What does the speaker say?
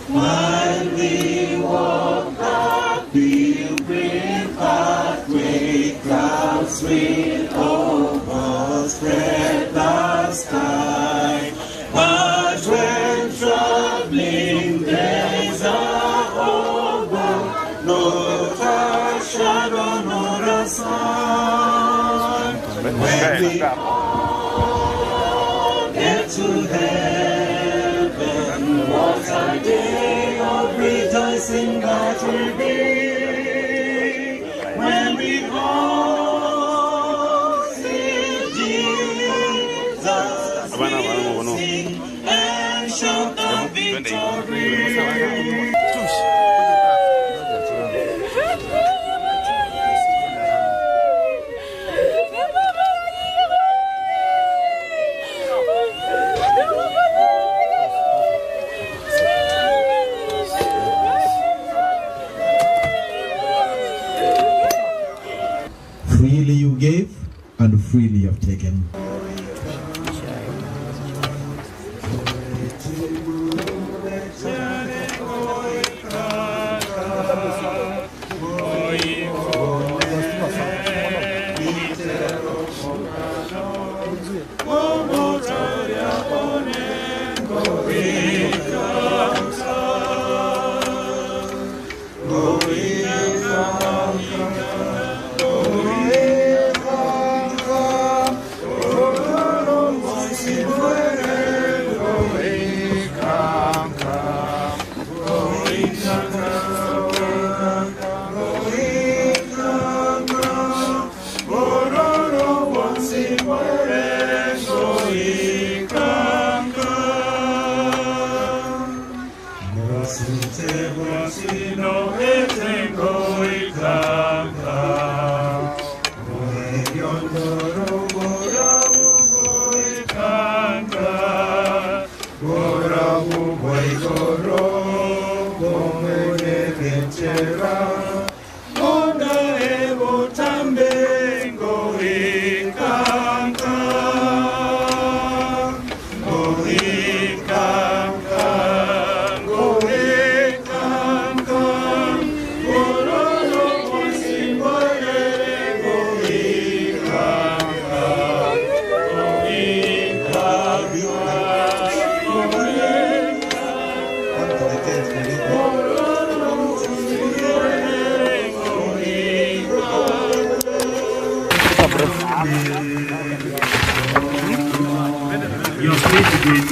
While we walk the pilgrim pathway, clouds will overspread the sky. But when troubling days are over, not a shadow nor a sign. When we all get to heaven, what a day of rejoicing that will be. When we all see Jesus, sing and shout the victory. Freely you gave, and freely you have taken. Your state is